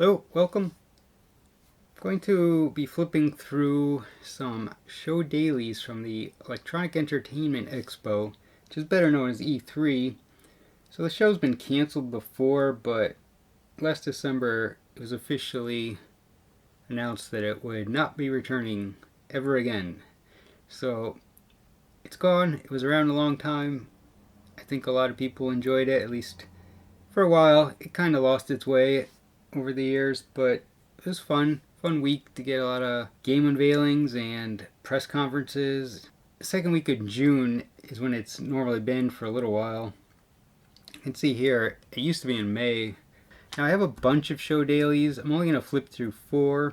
Hello, welcome. I'm going to be flipping through some show dailies from the Electronic Entertainment Expo, which is better known as E3. So the show's been canceled before, but last December it was officially announced that it would not be returning ever again. So it's gone. It was around a long time. I think a lot of people enjoyed it, at least for a while. It kind of lost its way over the years, but it was fun week to get a lot of game unveilings and press conferences. The second week of June is when it's normally been for a little while. You can see here, it used to be in May. Now I have a bunch of show dailies. I'm only going to flip through 4.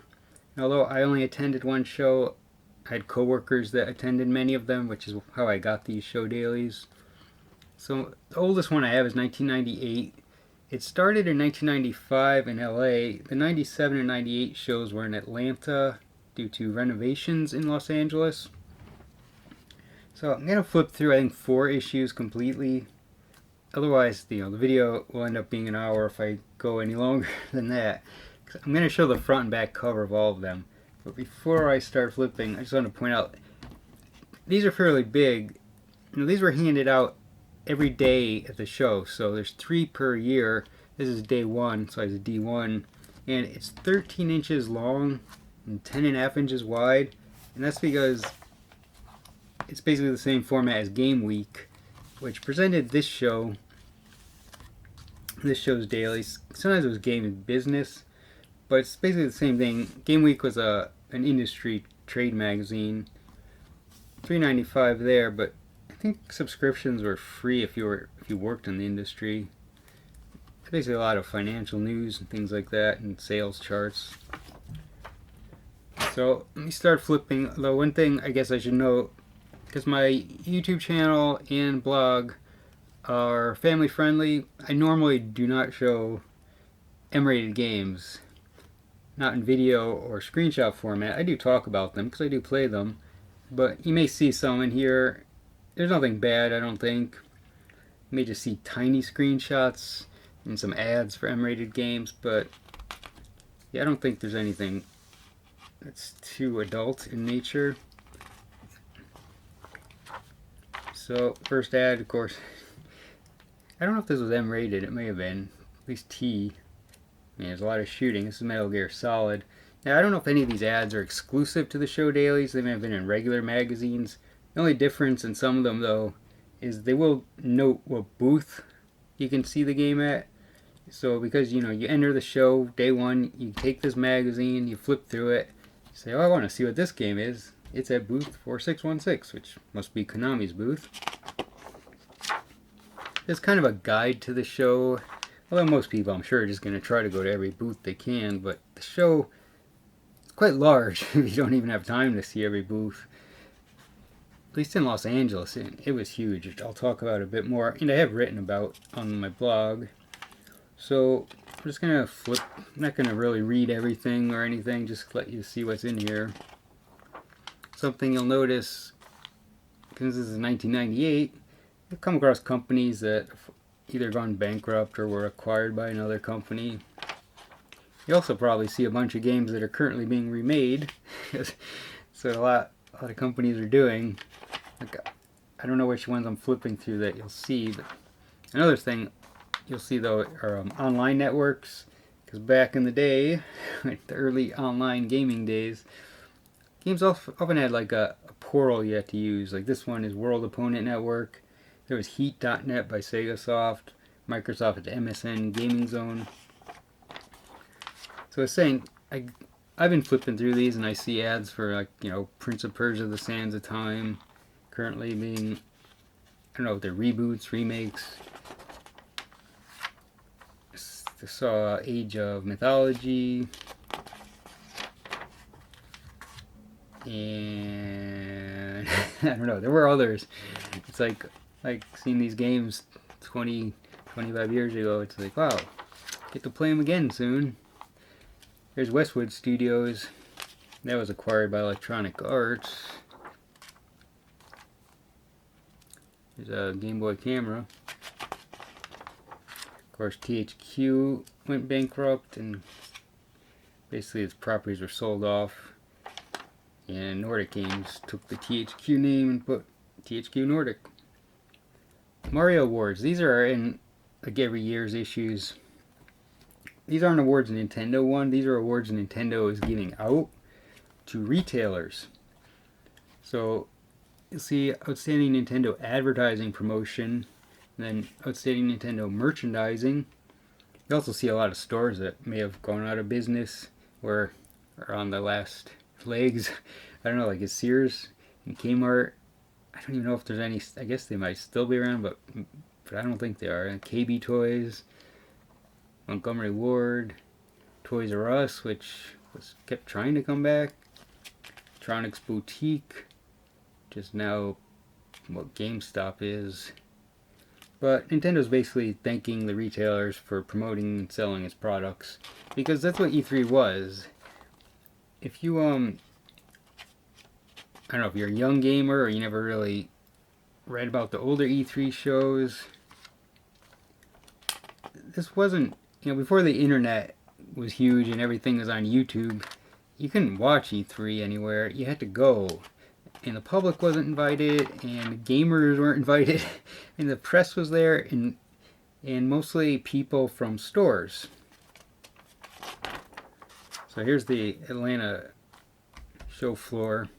And although I only attended one show, I had coworkers that attended many of them, which is how I got these show dailies. So the oldest one I have is 1998. It started in 1995 in LA. The 97 and 98 shows were in Atlanta due to renovations in Los Angeles. So I'm going to flip through, I think, 4 issues completely. Otherwise, the video will end up being an hour if I go any longer than that. I'm going to show the front and back cover of all of them. But before I start flipping, I just want to point out, these are fairly big. These were handed out every day at the show, so there's 3 per year. This is day 1, so it's D1, and it's 13 inches long and 10.5 inches wide, and that's because it's basically the same format as Game Week, which presented this show's dailies. Sometimes it was Game and Business, but it's basically the same thing. Game Week was an industry trade magazine, $3.95 there, but I think subscriptions were free if you worked in the industry. It's basically a lot of financial news and things like that, and sales charts. So let me start flipping. Though one thing I guess I should note, because my YouTube channel and blog are family friendly, I normally do not show M-rated games, not in video or screenshot format. I do talk about them because I do play them, but you may see some in here. There's nothing bad, I don't think. You may just see tiny screenshots and some ads for M-rated games, but yeah, I don't think there's anything that's too adult in nature. So, first ad, of course. I don't know if this was M-rated, it may have been. At least T. There's a lot of shooting. This is Metal Gear Solid. Now, I don't know if any of these ads are exclusive to the show dailies. They may have been in regular magazines. The only difference in some of them, though, is they will note what booth you can see the game at. So because, you enter the show, day 1, you take this magazine, you flip through it, you say, oh, I want to see what this game is. It's at booth 4616, which must be Konami's booth. There's kind of a guide to the show. Although most people, I'm sure, are just going to try to go to every booth they can, but the show is quite large if you don't even have time to see every booth. At least in Los Angeles, it was huge. I'll talk about it a bit more, and I have written about on my blog. So I'm just going to flip. I'm not going to really read everything or anything, just let you see what's in here. Something you'll notice, because this is 1998, you'll come across companies that have either gone bankrupt or were acquired by another company. You also probably see a bunch of games that are currently being remade. So a lot of companies are doing. I don't know which ones I'm flipping through that you'll see, but another thing you'll see though are online networks, because back in the day, like the early online gaming days, games often had like a portal you had to use. Like this one is World Opponent Network. There was Heat.net by SegaSoft. Microsoft had MSN Gaming Zone. So I was saying, I've been flipping through these and I see ads for Prince of Persia: The Sands of Time currently being, I don't know if they're reboots, remakes. I saw Age of Mythology, and I don't know, there were others. It's like seeing these games 25 years ago. It's like, wow, get to play them again soon. There's Westwood Studios. That was acquired by Electronic Arts. There's a Game Boy camera. Of course, THQ went bankrupt, and Basically, its properties were sold off, and Nordic Games took the THQ name and put THQ Nordic. Mario Awards. These are in like every year's issues. These aren't awards Nintendo won. These are awards Nintendo is giving out to retailers. So you'll see Outstanding Nintendo Advertising Promotion, and then Outstanding Nintendo Merchandising. You also see a lot of stores that may have gone out of business or are on the last legs. I don't know, like Sears and Kmart. I don't even know if there's any. I guess they might still be around, but I don't think they are. And KB Toys, Montgomery Ward, Toys R Us, which kept trying to come back. Electronics Boutique, just now what GameStop is. But Nintendo's basically thanking the retailers for promoting and selling its products, because that's what E3 was. If you I don't know if you're a young gamer or you never really read about the older E3 shows. This wasn't, before the internet was huge and everything was on YouTube, you couldn't watch E3 anywhere. You had to go. And the public wasn't invited, and gamers weren't invited, and the press was there, and mostly people from stores. So here's the Atlanta show floor.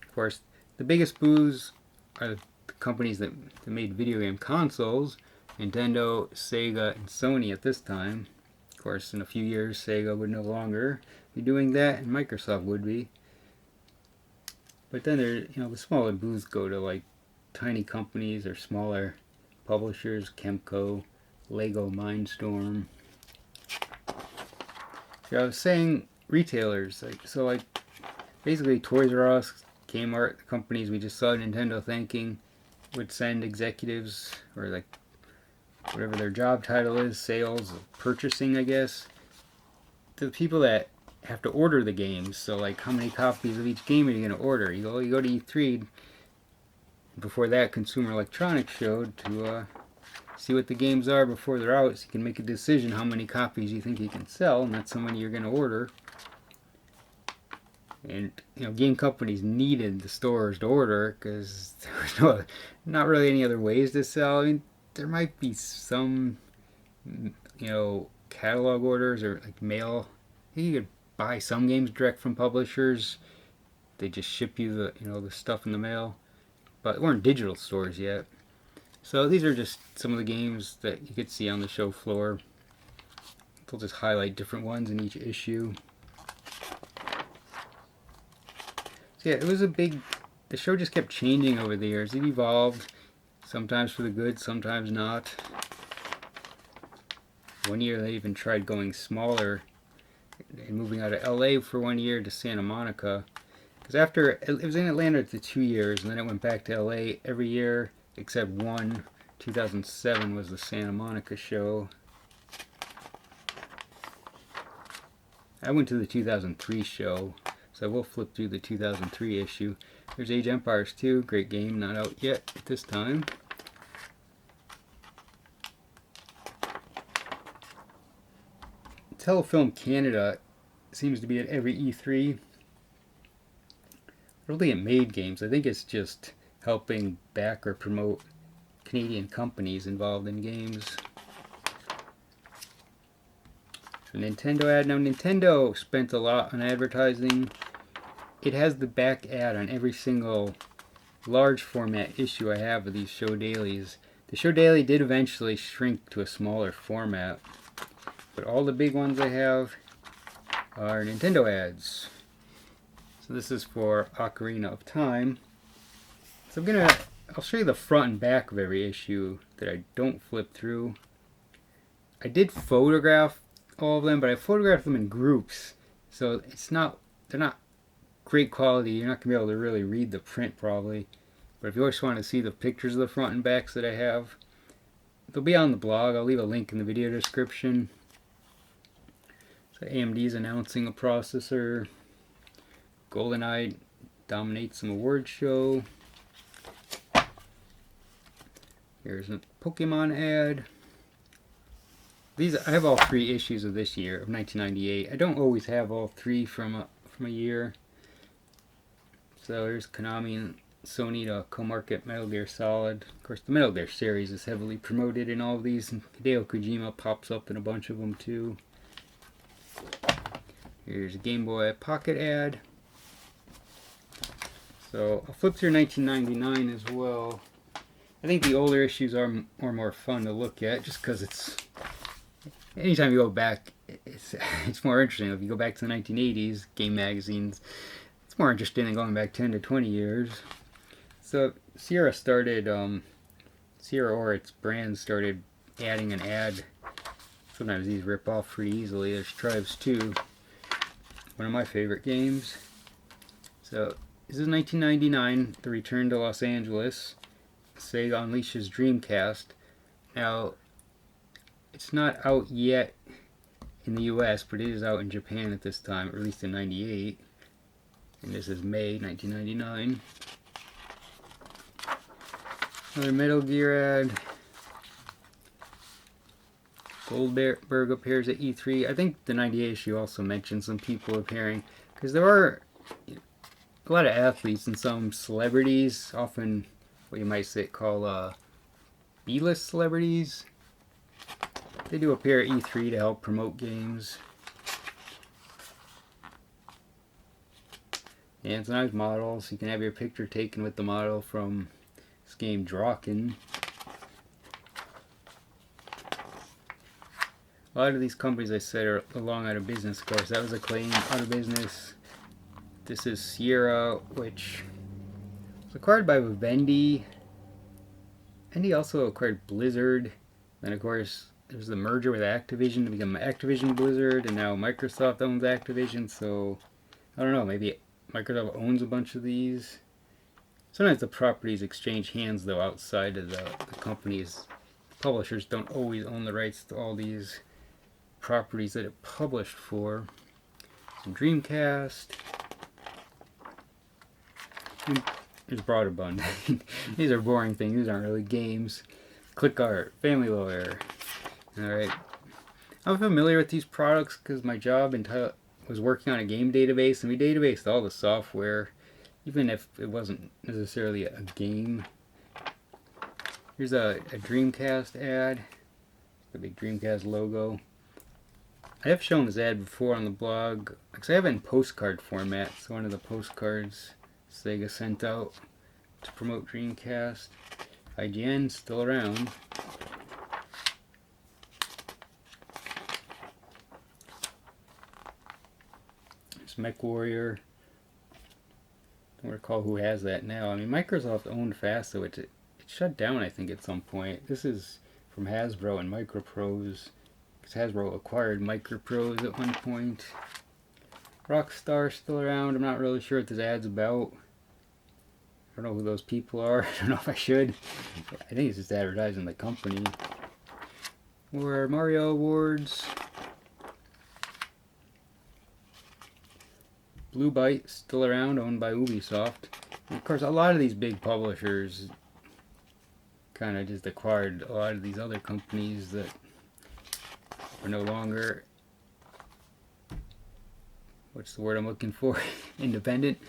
Of course, the biggest booths are the companies that made video game consoles. Nintendo, Sega, and Sony at this time. Of course, in a few years, Sega would no longer be doing that, and Microsoft would be. But then the smaller booths go to like tiny companies or smaller publishers, Kemco, Lego Mindstorm. So I was saying retailers, like basically Toys R Us, Kmart, the companies we just saw Nintendo thanking, would send executives, or like whatever their job title is, sales, purchasing, I guess, to the people that have to order the games. So like, how many copies of each game are you going to order? You go to E3, before that Consumer Electronics showed, to see what the games are before they're out, so you can make a decision how many copies you think you can sell, and that's how many you're going to order. And game companies needed the stores to order because there was not really any other ways to sell. I mean, there might be some, catalog orders or like mail. You could buy some games direct from publishers. They just ship you the stuff in the mail, but it weren't digital stores yet. So these are just some of the games that you could see on the show floor. They'll just highlight different ones in each issue. So yeah, it was the show just kept changing over the years. It evolved, sometimes for the good, sometimes not. One year they even tried going smaller and moving out of LA for 1 year to Santa Monica. Because after, it was in Atlanta for 2 years, and then it went back to LA every year except one. 2007 was the Santa Monica show. I went to the 2003 show, so we'll flip through the 2003 issue. There's Age of Empires 2, great game, not out yet at this time. Telefilm Canada seems to be at every E3. I don't think it made games. I think it's just helping back or promote Canadian companies involved in games. So Nintendo ad. Now Nintendo spent a lot on advertising. It has the back ad on every single large format issue I have of these show dailies. The show daily did eventually shrink to a smaller format, but all the big ones I have are Nintendo ads. So this is for Ocarina of Time. So I'll show you the front and back of every issue that I don't flip through. I did photograph all of them, but I photographed them in groups, so they're not great quality. You're not going to be able to really read the print probably. But if you always want to see the pictures of the front and backs that I have, they'll be on the blog. I'll leave a link in the video description. So AMD's announcing a processor. GoldenEye dominates some award show. Here's a Pokemon ad. These I have all 3 issues of this year of 1998. I don't always have all 3 from a year. So there's Konami and Sony to co-market Metal Gear Solid. Of course, the Metal Gear series is heavily promoted in all of these, and Hideo Kojima pops up in a bunch of them too. Here's a Game Boy Pocket ad. So I'll flip through 1999 as well. I think the older issues are more fun to look at, just because it's anytime you go back, it's more interesting. If you go back to the 1980s, game magazines, it's more interesting than going back 10 to 20 years. So Sierra or its brand started adding an ad. Sometimes these rip off pretty easily. There's Tribes 2, one of my favorite games. So this is 1999, the return to Los Angeles. Sega unleashes Dreamcast. Now, it's not out yet in the US, but it is out in Japan at this time, released in 98. And this is May 1999. Another Metal Gear ad. Goldberg appears at E3. I think the 98 issue also mentions some people appearing, because there are a lot of athletes and some celebrities, often what you might call B-list celebrities. They do appear at E3 to help promote games. And it's a nice model, so you can have your picture taken with the model from this game Draken. A lot of these companies I said are long out of business, of course. That was Acclaim, out of business. This is Sierra, which was acquired by Vivendi. And he also acquired Blizzard. Then, of course, there's the merger with Activision to become Activision Blizzard, and now Microsoft owns Activision, so I don't know, maybe Microsoft owns a bunch of these. Sometimes the properties exchange hands, though, outside of the companies. Publishers don't always own the rights to all these properties that it published for. Some Dreamcast. There's Broadband. These are boring things. These aren't really games. Click Art, Family Lawyer. Alright. I'm familiar with these products because my job was working on a game database, and we databased all the software, even if it wasn't necessarily a game. Here's a Dreamcast ad. The big Dreamcast logo. I have shown this ad before on the blog, because I have it in postcard format. It's one of the postcards Sega sent out to promote Dreamcast. IGN, still around. There's MechWarrior. Don't recall who has that now. I mean, Microsoft owned Fasto. It shut down, I think, at some point. This is from Hasbro and Microprose, because Hasbro acquired Microprose at one point. Rockstar still around. I'm not really sure what this ad's about. I don't know who those people are. I don't know if I should. I think it's just advertising the company. More Mario Awards. Blue Byte, still around, owned by Ubisoft. And of course, a lot of these big publishers kind of just acquired a lot of these other companies that are no longer, what's the word I'm looking for? Independent.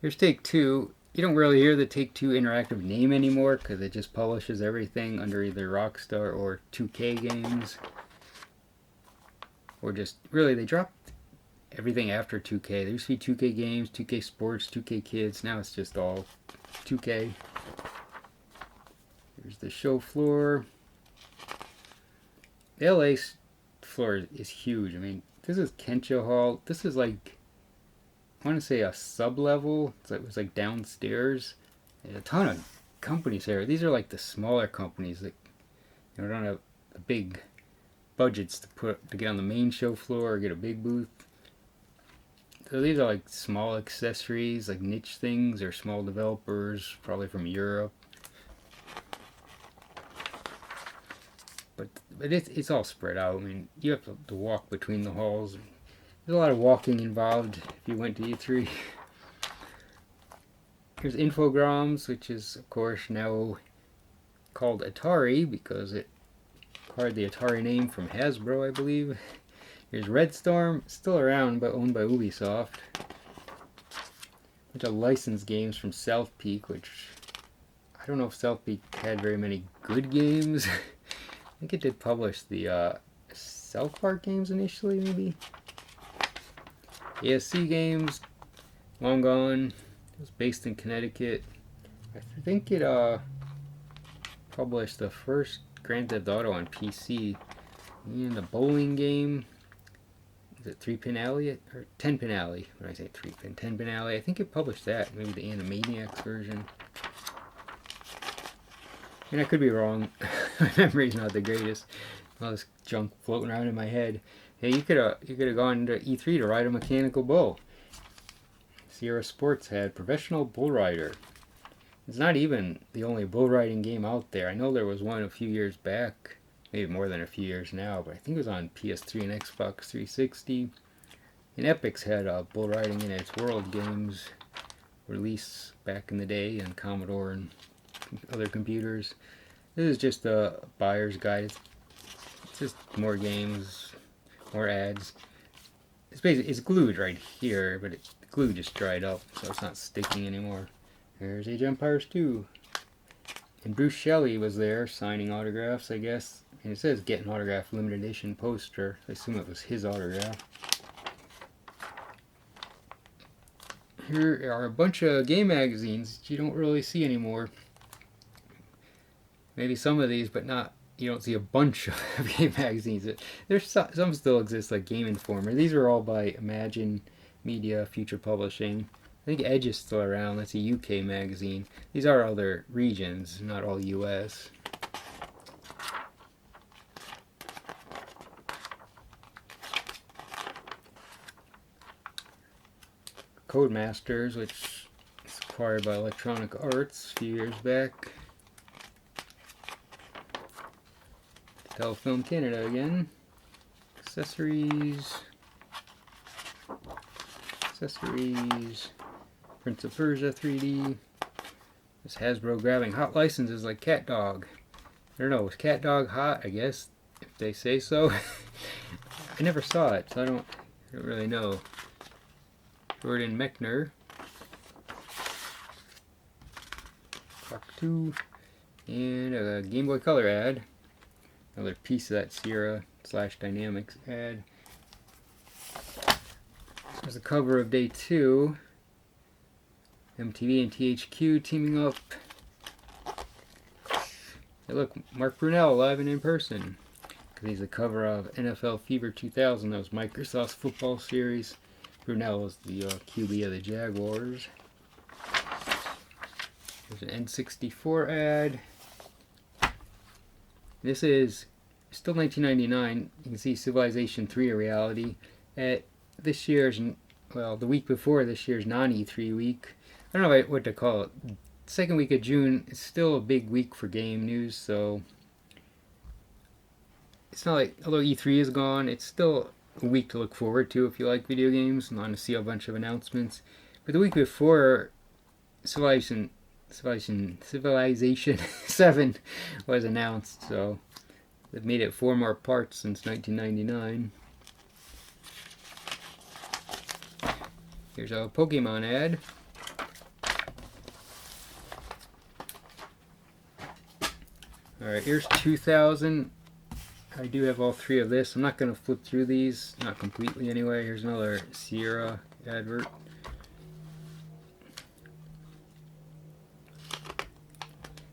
Here's Take-Two. You don't really hear the Take-Two Interactive name anymore because it just publishes everything under either Rockstar or 2K Games. Or just, really, they dropped everything after 2K. There used to be 2K Games, 2K Sports, 2K Kids. Now it's just all 2K. Here's the show floor. The LA floor is huge. I mean, this is Kensho Hall. This is like, I want to say a sub-level. It was like downstairs. There's a ton of companies here. These are like the smaller companies that don't have the big budgets to get on the main show floor or get a big booth. So these are like small accessories, like niche things, or small developers, probably from Europe. But it's all spread out. I mean, you have to walk between the halls. There's a lot of walking involved if you went to E3. Here's Infogrames, which is, of course, now called Atari because it acquired the Atari name from Hasbro, I believe. Here's Red Storm, still around but owned by Ubisoft. A bunch of licensed games from South Peak, which I don't know if South Peak had very many good games. I think it did publish the South Park games initially, maybe. ASC games, long gone. It was based in Connecticut. I think it published the first Grand Theft Auto on PC. And the bowling game. Is it 3-Pin Alley? Or 10-Pin Alley. When I say 3-Pin, 10-Pin Alley. I think it published that. Maybe the Animaniacs version. And I could be wrong. My memory's not the greatest. All this junk floating around in my head. Hey, you could have gone to E3 to ride a mechanical bull. Sierra Sports had Professional Bull Rider. It's not even the only bull riding game out there. I know there was one a few years back, maybe more than a few years now, but I think it was on PS3 and Xbox 360. And Epix had bull riding in its World games release back in the day on Commodore and other computers. This is just a buyer's guide. It's just more games, more ads. It's glued right here, but the glue just dried up, so it's not sticking anymore. There's Age of Empires 2. And Bruce Shelley was there signing autographs, I guess. And it says get an autograph limited edition poster. I assume it was his autograph. Here are a bunch of game magazines that you don't really see anymore. Maybe some of these, but not. You don't see a bunch of game magazines. There's some still exist, like Game Informer. These are all by Imagine Media, Future Publishing. I think Edge is still around. That's a UK magazine. These are other regions, not all US. Codemasters, which is acquired by Electronic Arts a few years back. Telefilm Canada again. Accessories. Prince of Persia 3D. This Hasbro grabbing hot licenses like Cat Dog. I don't know, was Cat Dog hot? I guess, if they say so. I never saw it, so I don't really know. Jordan Mechner. Clock 2. And a Game Boy Color ad. Another piece of that Sierra / Dynamics ad. There's a cover of Day 2. MTV and THQ teaming up. Hey look, Mark Brunell live and in person. He's the cover of NFL Fever 2000, that was Microsoft's football series. Brunell was the QB of the Jaguars. There's an N64 ad. This is still 1999. You can see Civilization 3 a reality. At this year's, well, the week before this year's non-E3 week. I don't know what to call it. Second week of June is still a big week for game news, so it's not like, although E3 is gone, it's still a week to look forward to if you like video games and want to see a bunch of announcements. But the week before, Civilization 7 was announced, so they've made it 4 more parts since 1999. Here's a Pokemon ad. Alright, here's 2000. I do have all 3 of this. I'm not going to flip through these, not completely anyway. Here's another Sierra advert.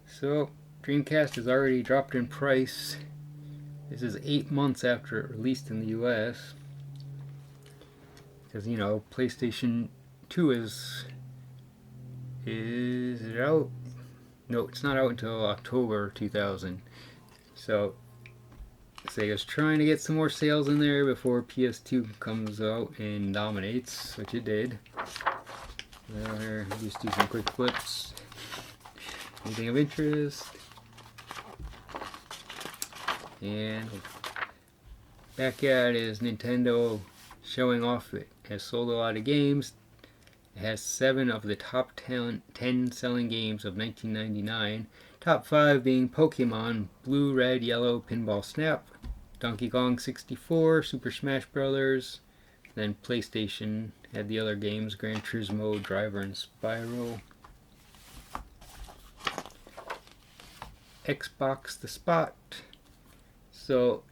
So, Dreamcast has already dropped in price. This is 8 months after it released in the US. Because, you know, PlayStation 2 is it out? No, it's not out until October 2000. So, Sega's trying to get some more sales in there before PS2 comes out and dominates, which it did. Well, here, I'll just do some quick flips. Anything of interest? And back at is Nintendo showing off it has sold a lot of games. It has 7 of the top 10 selling games of 1999. Top 5 being Pokemon, Blue, Red, Yellow, Pinball Snap, Donkey Kong 64, Super Smash Bros. Then PlayStation had the other games, Gran Turismo, Driver, and Spyro. Xbox The Spot. So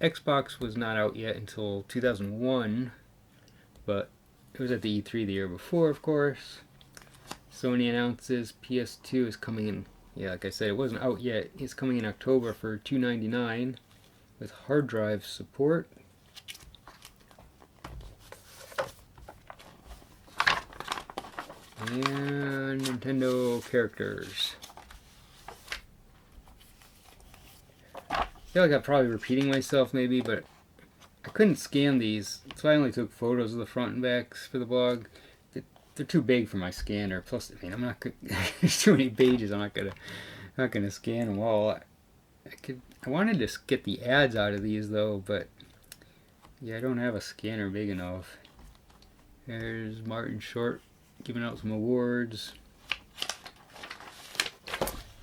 Xbox was not out yet until 2001, but it was at the E3 the year before, of course. Sony announces PS2 is coming in. Yeah, like I said, it wasn't out yet. It's coming in October for $299 with hard drive support. And Nintendo characters. I feel like I'm probably repeating myself maybe, but I couldn't scan these, so I only took photos of the front and backs for the blog. They're too big for my scanner. Plus, I mean, I'm not gonna, there's too many pages. I'm not gonna scan them all. I wanted to get the ads out of these though, but yeah, I don't have a scanner big enough. There's Martin Short giving out some awards,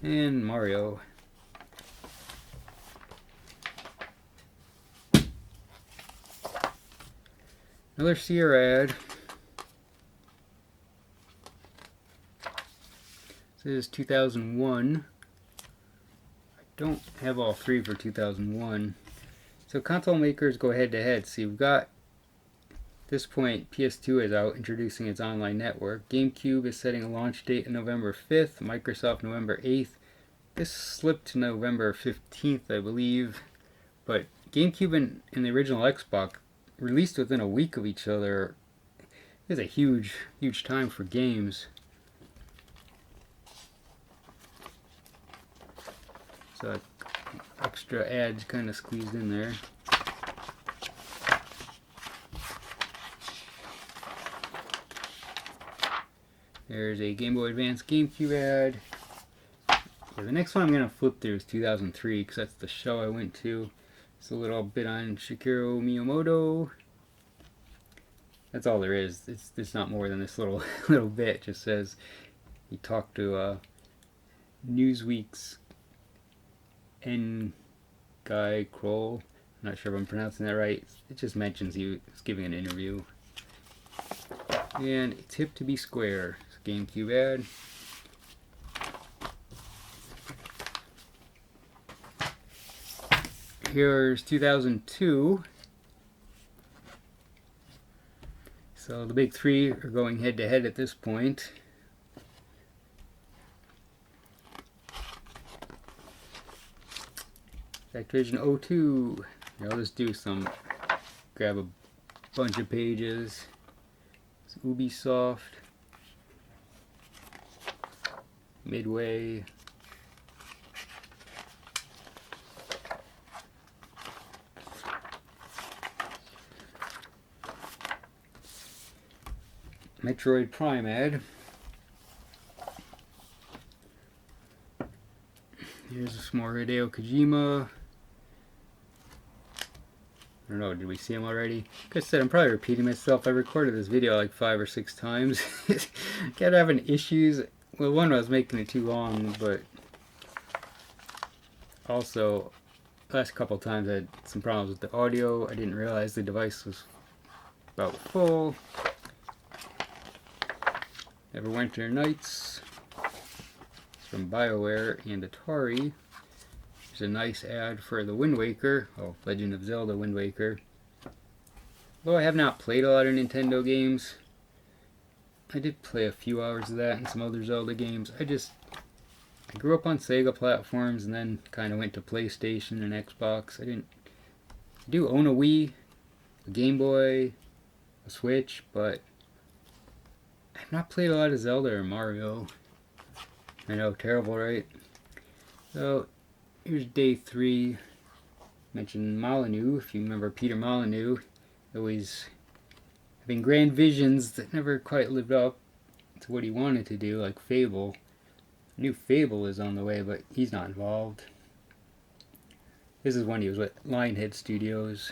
and Mario. Another Sierra ad. This is 2001. I don't have all three for 2001. So console makers go head to head. See, we've got, at this point, PS2 is out, introducing its online network. GameCube is setting a launch date of November 5th. Microsoft November 8th. This slipped to November 15th, I believe. But GameCube and the original Xbox released within a week of each other. It was a huge time for games. So extra ads kind of squeezed in there. There's a Game Boy Advance GameCube ad. Yeah, the next one I'm going to flip through is 2003 because that's the show I went to. It's a little bit on Shigeru Miyamoto. That's all there is. It's not more than this little bit. It just says he talked to Newsweek's N. Guy Kroll. I'm not sure if I'm pronouncing that right. It just mentions he was giving an interview. And it's hip to be square. It's a GameCube ad. Here's 2002. So the big three are going head to head at this point. Activision 02. Here, I'll just do some, grab a bunch of pages. It's Ubisoft. Midway. Metroid Prime ad. Here's some more Hideo Kojima. I don't know, did we see him already? Like I said, I'm probably repeating myself. I recorded this video like 5 or 6 times. Kept having issues. Well, one, I was making it too long, but also, last couple times I had some problems with the audio. I didn't realize the device was about full. Neverwinter Nights. It's from BioWare and Atari. There's a nice ad for the Wind Waker. Oh, Legend of Zelda Wind Waker. Though I have not played a lot of Nintendo games, I did play a few hours of that and some other Zelda games. I grew up on Sega platforms and then kind of went to PlayStation and Xbox. I do own a Wii, a Game Boy, a Switch, but I've not played a lot of Zelda or Mario. I know, terrible, right? So, here's day 3. Mentioned Molyneux, if you remember Peter Molyneux. Always having grand visions that never quite lived up to what he wanted to do, like Fable. New Fable is on the way, but he's not involved. This is when he was with Lionhead Studios.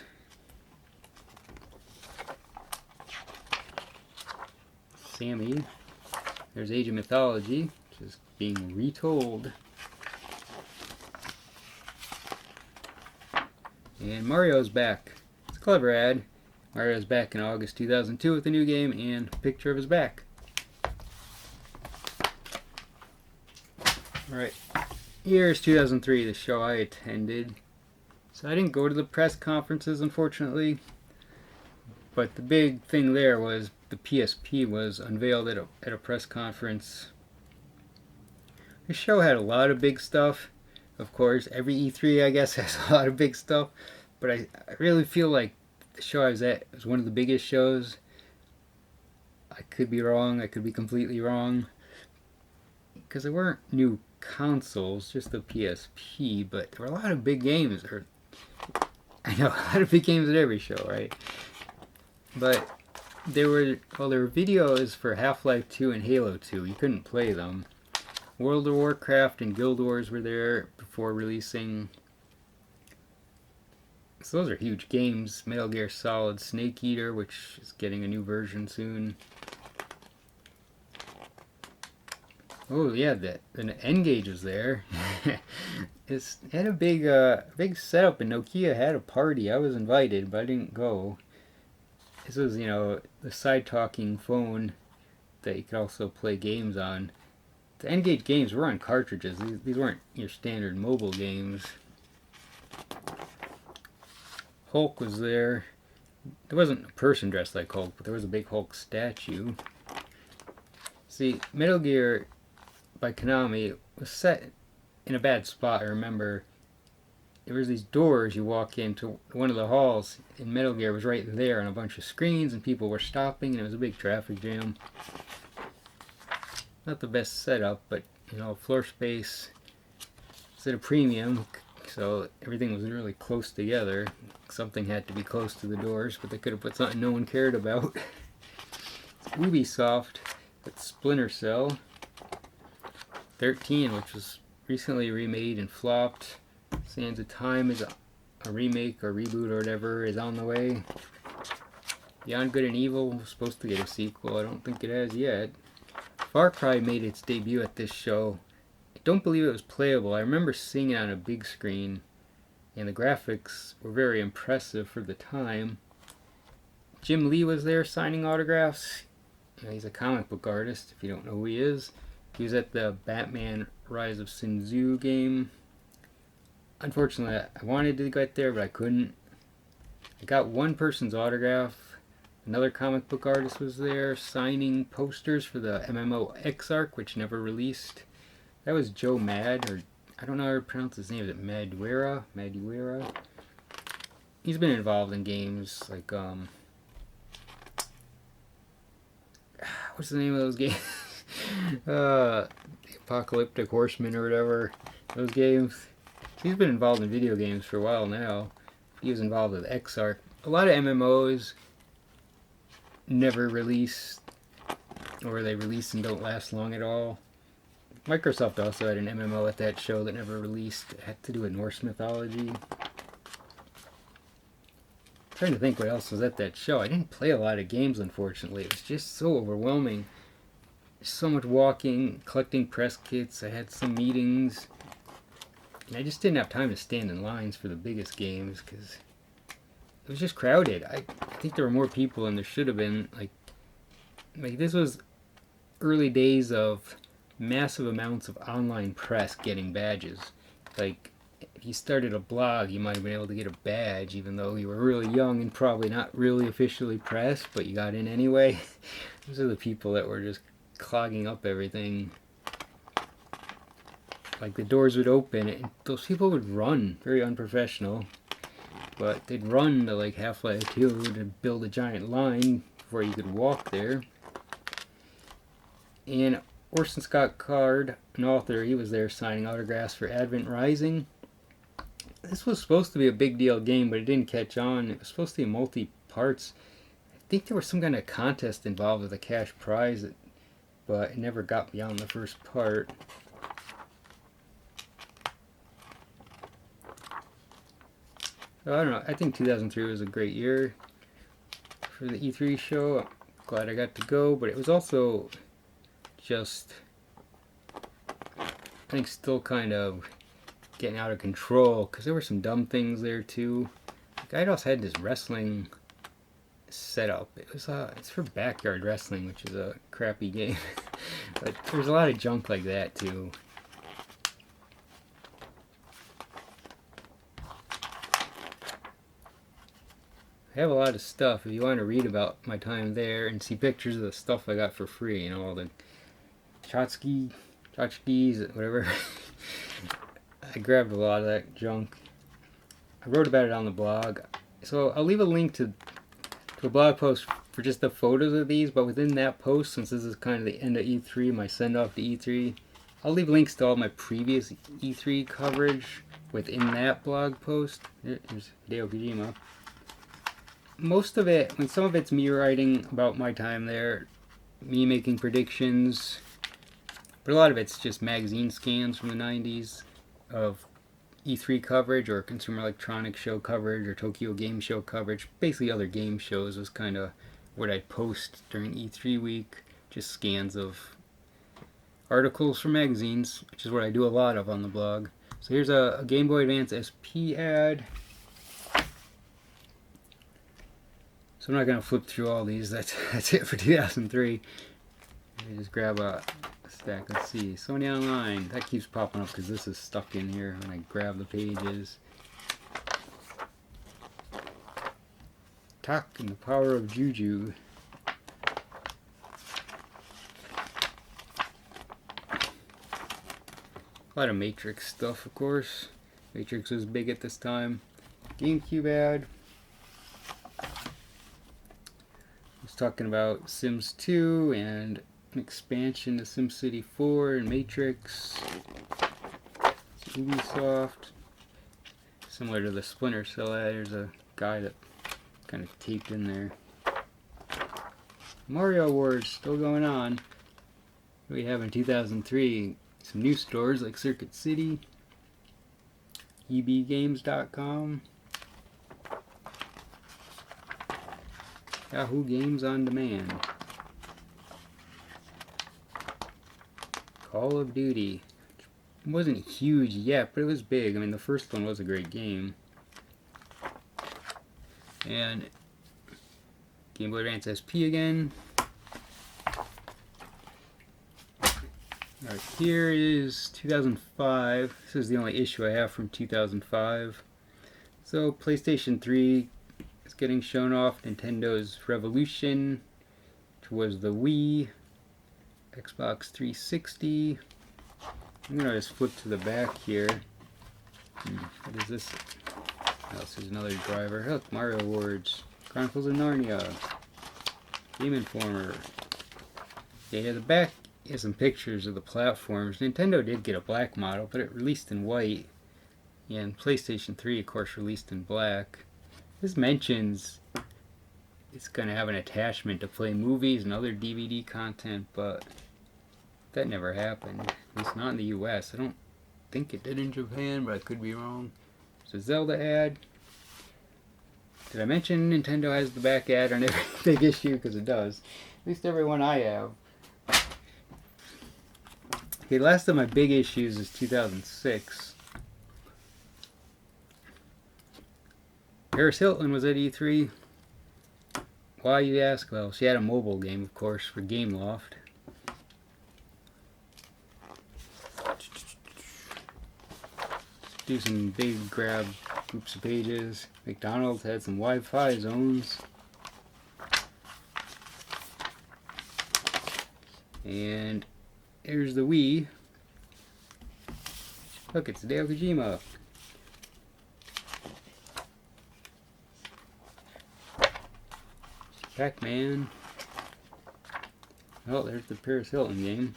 Sammy. There's Age of Mythology, which is being retold. And Mario's back. It's a clever ad. Mario's back in August 2002 with a new game and a picture of his back. Alright, here's 2003, the show I attended. So I didn't go to the press conferences, unfortunately. But the big thing there was the PSP was unveiled at a press conference. The show had a lot of big stuff. Of course, every E3, I guess, has a lot of big stuff. But I really feel like the show I was at was one of the biggest shows. I could be wrong. I could be completely wrong. Because there weren't new consoles, just the PSP. But there were a lot of big games. I know, a lot of big games at every show, right? But there were videos for Half-Life 2 and Halo 2. You couldn't play them. World of Warcraft and Guild Wars were there before releasing. So those are huge games. Metal Gear Solid Snake Eater, which is getting a new version soon. Oh yeah, the N-Gage was there. It had a big setup, and Nokia had a party. I was invited, but I didn't go. This was, the side-talking phone that you could also play games on. The N-Gage games were on cartridges. These weren't your standard mobile games. Hulk was there. There wasn't a person dressed like Hulk, but there was a big Hulk statue. See, Metal Gear by Konami was set in a bad spot. I remember there was these doors you walk into one of the halls, and Metal Gear was right there on a bunch of screens, and people were stopping, and it was a big traffic jam. Not the best setup, but floor space is at a premium, so everything was really close together. Something had to be close to the doors, but they could have put something no one cared about. Ubisoft with Splinter Cell 13, which was recently remade and flopped. Sands of Time is a remake or reboot or whatever is on the way. Beyond Good and Evil was supposed to get a sequel. I don't think it has yet. Far Cry made its debut at this show. I don't believe it was playable. I remember seeing it on a big screen, and the graphics were very impressive for the time. Jim Lee was there signing autographs. He's a comic book artist, if you don't know who he is. He was at the Batman Rise of Sin Tzu game. Unfortunately, I wanted to get there, but I couldn't. I got one person's autograph. Another comic book artist was there signing posters for the MMO Exarch, which never released. That was Joe Mad, or I don't know how to pronounce his name. Is it Madureira? He's been involved in games like what's the name of those games? Apocalyptic Horseman or whatever. Those games. He's been involved in video games for a while now. He was involved with Exarch. A lot of MMOs never release, or they release and don't last long at all. Microsoft also had an MMO at that show that never released. It had to do with Norse mythology. I'm trying to think what else was at that show. I didn't play a lot of games, unfortunately. It was just so overwhelming. So much walking, collecting press kits. I had some meetings. And I just didn't have time to stand in lines for the biggest games because it was just crowded. I think there were more people than there should have been. Like this was early days of massive amounts of online press getting badges. Like if you started a blog, you might have been able to get a badge even though you were really young and probably not really officially pressed, but you got in anyway. Those are the people that were just clogging up everything. Like the doors would open and those people would run, very unprofessional, but they'd run to like Half-Life 2 to build a giant line before you could walk there. And Orson Scott Card, an author, he was there signing autographs for Advent Rising. This was supposed to be a big deal game, but it didn't catch on. It was supposed to be multi-parts. I think there was some kind of contest involved with a cash prize, but it never got beyond the first part. So, I don't know, I think 2003 was a great year for the E3 show. I'm glad I got to go, but it was also just, I think, still kind of getting out of control because there were some dumb things there too. guy also had this wrestling setup. It's for backyard wrestling, which is a crappy game. But there's a lot of junk like that too. I have a lot of stuff. If you want to read about my time there and see pictures of the stuff I got for free, all the tchotchkes, whatever. I grabbed a lot of that junk. I wrote about it on the blog. So I'll leave a link to a blog post for just the photos of these, but within that post, since this is kind of the end of E3, my send-off to E3, I'll leave links to all my previous E3 coverage within that blog post. Here's Hideo Kojima. Most of it, some of it's me writing about my time there, me making predictions, but a lot of it's just magazine scans from the 90s of E3 coverage or Consumer Electronics Show coverage or Tokyo Game Show coverage. Basically other game shows was kind of what I'd post during E3 week, just scans of articles from magazines, which is what I do a lot of on the blog. So here's a Game Boy Advance SP ad. So I'm not going to flip through all these. That's it for 2003. Let me just grab a stack. Let's see. Sony Online. That keeps popping up because this is stuck in here when I grab the pages. Tak and the Power of Juju. A lot of Matrix stuff, of course. Matrix was big at this time. GameCube ad. Talking about Sims 2 and an expansion to SimCity 4 and Matrix. It's Ubisoft. Similar to the Splinter Cell ad, there's a guy that kind of taped in there. Mario Awards still going on. What do we have in 2003? Some new stores like Circuit City, ebgames.com, Yahoo Games on Demand, Call of Duty. It wasn't huge yet, but it was big. I mean, the first one was a great game. And Game Boy Advance SP again. Alright, here is 2005. This is the only issue I have from 2005. So, PlayStation 3 is getting shown off. Nintendo's Revolution, which was the Wii, Xbox 360. I'm going to just flip to the back here. What is this? Oh, this is another driver. Look, Mario Awards, Chronicles of Narnia, Game Informer. Yeah, the back has some pictures of the platforms. Nintendo did get a black model, but it released in white. Yeah, and PlayStation 3, of course, released in black. This mentions it's going to have an attachment to play movies and other DVD content, but that never happened. At least not in the US. I don't think it did in Japan, but I could be wrong. It's a Zelda ad. Did I mention Nintendo has the back ad on every big issue? Because it does. At least every one I have. Okay, last of my big issues is 2006. Paris Hilton was at E3. Why, you ask? Well, she had a mobile game, of course, for Gameloft. Do some big grab groups of pages. McDonald's had some Wi-Fi zones. And here's the Wii. Look, it's Hideo Kojima. Pac-Man. Oh, there's the Paris Hilton game.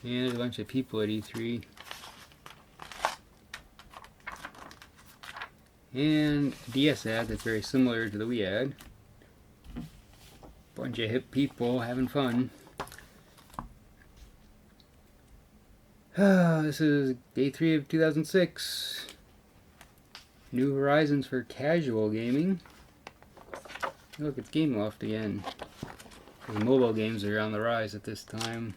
And there's a bunch of people at E3. And a DS ad that's very similar to the Wii ad. Bunch of hip people having fun. This is day 3 of 2006. New horizons for casual gaming. Look, it's Gameloft again. The mobile games are on the rise at this time.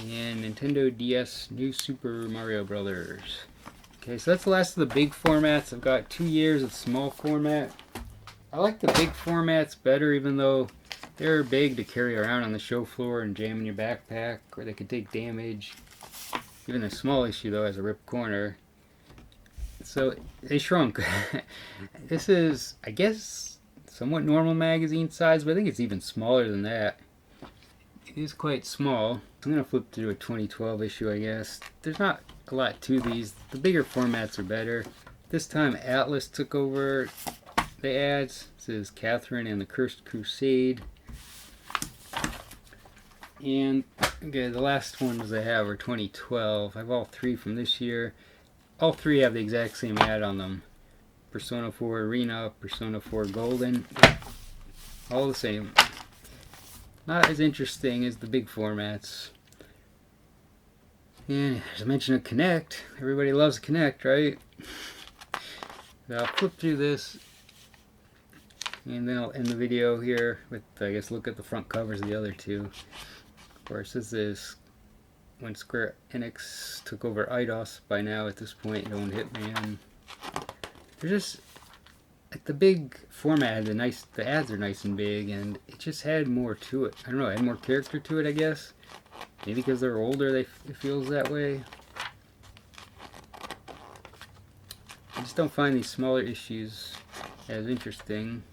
and Nintendo DS New Super Mario Brothers. Okay, so that's the last of the big formats. I've got 2 years of small format. I like the big formats better, even though they're big to carry around on the show floor and jam in your backpack, or they could take damage. Even the small issue, though, has a ripped corner. So they shrunk. This is, I guess, somewhat normal magazine size, but I think it's even smaller than that. It is quite small. I'm going to flip through a 2012 issue, I guess. There's not a lot to these. The bigger formats are better. This time Atlas took over the ads. This is Catherine and the Cursed Crusade. And okay, the last ones I have are 2012. I have all 3 from this year. All 3 have the exact same ad on them. Persona 4 Arena, Persona 4 Golden. All the same. Not as interesting as the big formats. And as I mentioned, a Kinect. Everybody loves a Kinect, right? So I'll flip through this, and then I'll end the video here with, I guess, look at the front covers of the other 2. Of course, this is when Square Enix took over Eidos. By now, at this point, it owned Hitman. They're just, like, the big format had the ads are nice and big, and it just had more to it. I don't know, it had more character to it, I guess. Maybe because they're older, it feels that way. I just don't find these smaller issues as interesting,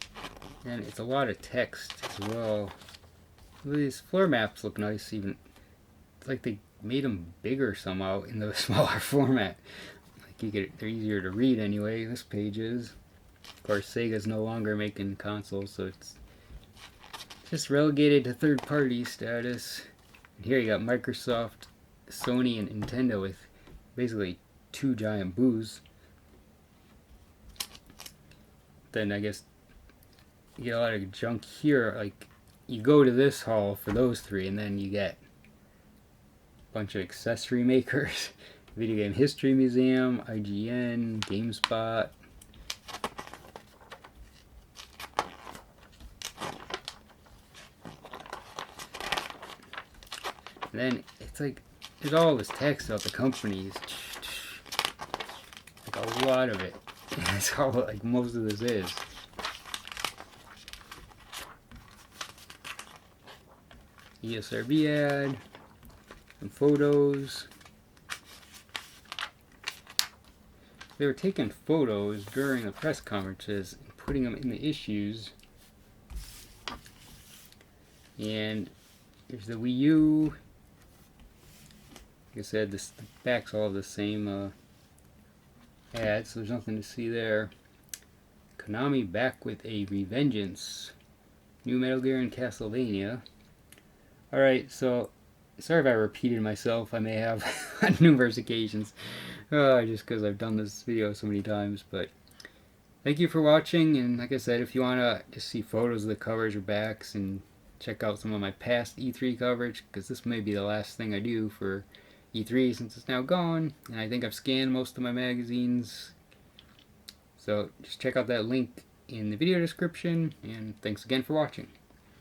and it's a lot of text as well. These floor maps look nice, even. It's like they made them bigger somehow in the smaller format. Like they're easier to read anyway. This page is. Of course, Sega's no longer making consoles, so it's just relegated to third-party status. And here you got Microsoft, Sony, and Nintendo with basically 2 giant booths. Then I guess you get a lot of junk here. Like, you go to this hall for those 3, and then you get a bunch of accessory makers. Video Game History Museum, IGN, GameSpot. And then it's like, there's all this text about the companies. Like a lot of it. That's all, like, most of this is. ESRB ad. Some photos. They were taking photos during the press conferences and putting them in the issues. And there's the Wii U. Like I said, the back's all the same ads, so there's nothing to see there. Konami back with a revengeance. New Metal Gear and Castlevania. Alright, so sorry if I repeated myself. I may have on numerous occasions. Just because I've done this video so many times. But thank you for watching. And like I said, if you want to just see photos of the covers or backs and check out some of my past E3 coverage, because this may be the last thing I do for E3 since it's now gone, and I think I've scanned most of my magazines. So just check out that link in the video description, and thanks again for watching.